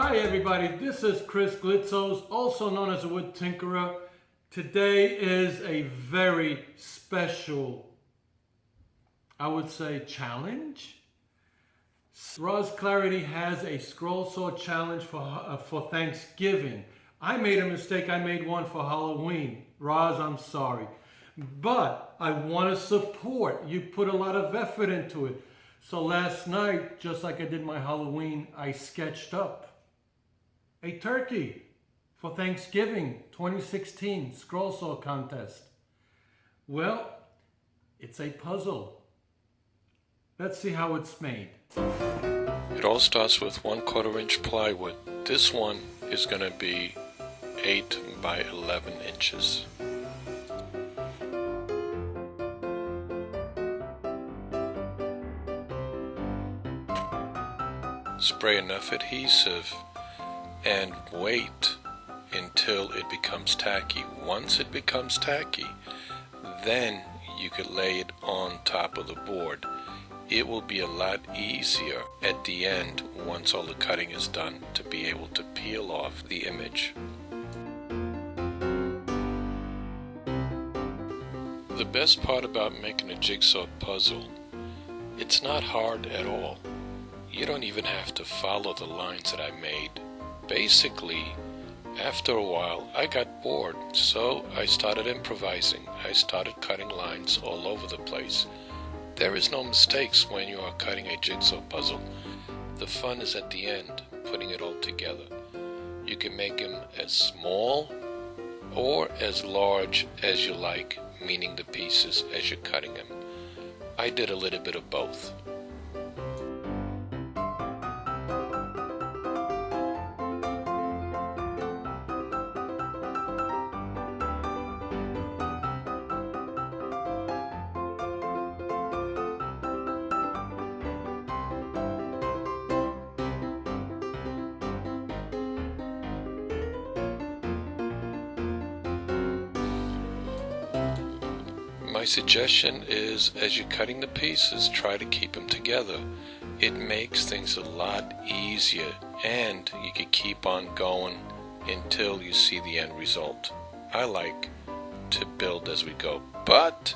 Hi everybody, this is Chris Glitzos, also known as a Wood Tinkerer. Today is a very special, I would say, challenge. Russ Clarity has a Scroll Saw Challenge for Thanksgiving. I made a mistake, I made one for Halloween. Roz, I'm sorry. But I want to support. You put a lot of effort into it. So last night, just like I did my Halloween, I sketched up a turkey for Thanksgiving 2016 Scroll Saw contest. Well, it's a puzzle. Let's see how it's made. It all starts with 1/4 inch plywood. This one is going to be 8 by 11 inches. Spray enough adhesive and wait until it becomes tacky. Once it becomes tacky, then you could lay it on top of the board. It will be a lot easier at the end, once all the cutting is done, to be able to peel off the image. The best part about making a jigsaw puzzle, it's not hard at all. You don't even have to follow the lines that I made. Basically, after a while, I got bored, so I started improvising. I started cutting lines all over the place. There is no mistakes when you are cutting a jigsaw puzzle. The fun is at the end, putting it all together. You can make them as small or as large as you like, meaning the pieces as you're cutting them. I did a little bit of both. My suggestion is, as you're cutting the pieces, try to keep them together. It makes things a lot easier, and you can keep on going until you see the end result. I like to build as we go, but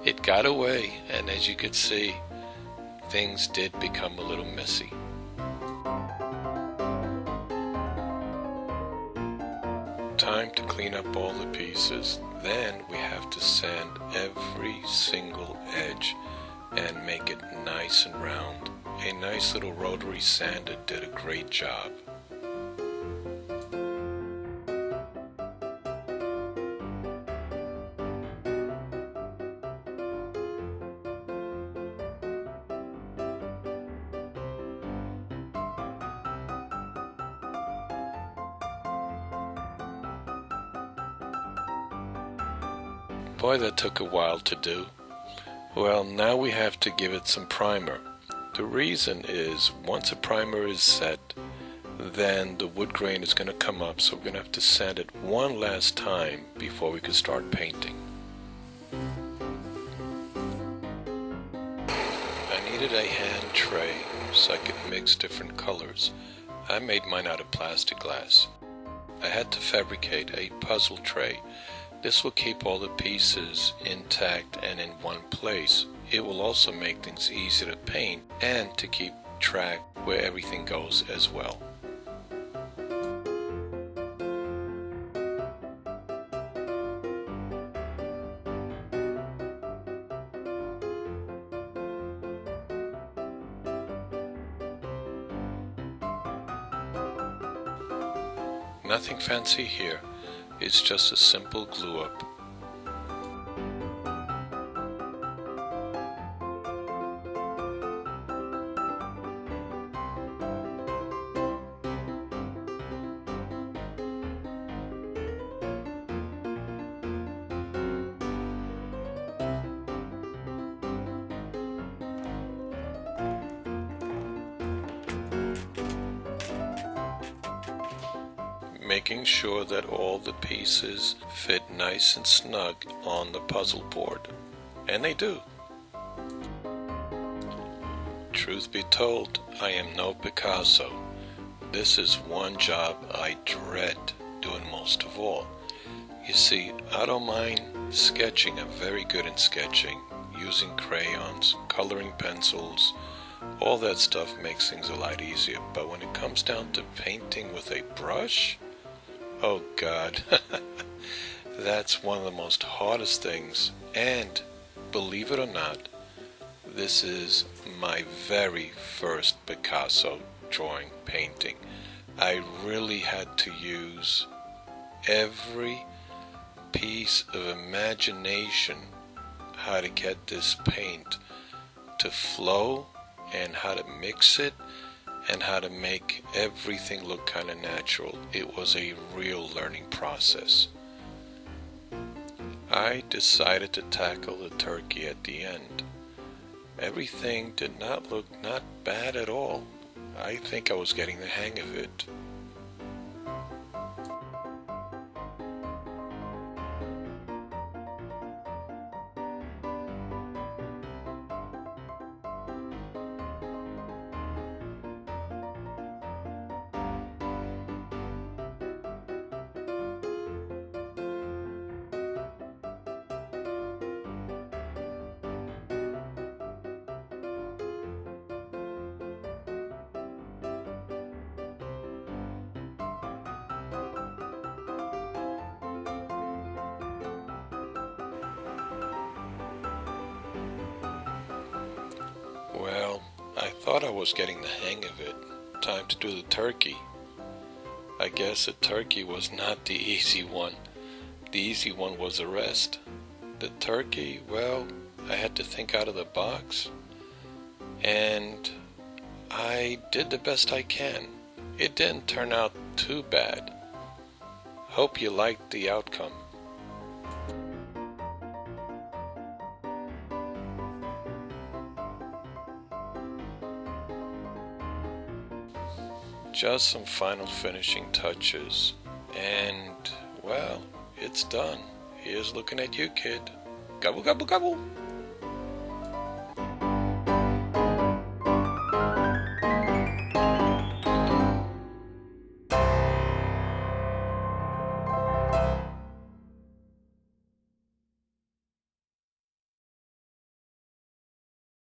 it got away, and as you could see, things did become a little messy. Time to clean up all the pieces. Then we have to sand every single edge and make it nice and round. A nice little rotary sander did a great job. Boy, that took a while to do. Well, now we have to give it some primer. The reason is, once a primer is set, then the wood grain is going to come up, so we're going to have to sand it one last time before we can start painting. I needed a hand tray so I could mix different colors. I made mine out of plastic glass. I had to fabricate a puzzle tray. This will keep all the pieces intact and in one place. It will also make things easier to paint and to keep track where everything goes as well. Nothing fancy here. It's just a simple glue up. Making sure that all the pieces fit nice and snug on the puzzle board. And they do. Truth be told, I am no Picasso, this is one job I dread doing most of all. You see, I don't mind sketching. I'm very good in sketching, using crayons, coloring pencils. All that stuff makes things a lot easier. But when it comes down to painting with a brush, oh God, that's one of the most hardest things. And believe it or not, this is my very first Picasso drawing painting. I really had to use every piece of imagination how to get this paint to flow and how to mix it and how to make everything look kind of natural. It was a real learning process. I decided to tackle the turkey at the end. Everything did not look not bad at all. I think I was getting the hang of it. Well, I thought I was getting the hang of it. Time to do the turkey. I guess the turkey was not the easy one. The easy one was the rest. The turkey, well, I had to think out of the box. And I did the best I can. It didn't turn out too bad. Hope you liked the outcome. Just some final finishing touches, and well, it's done. Here's looking at you, kid. Gobble, gobble, gobble.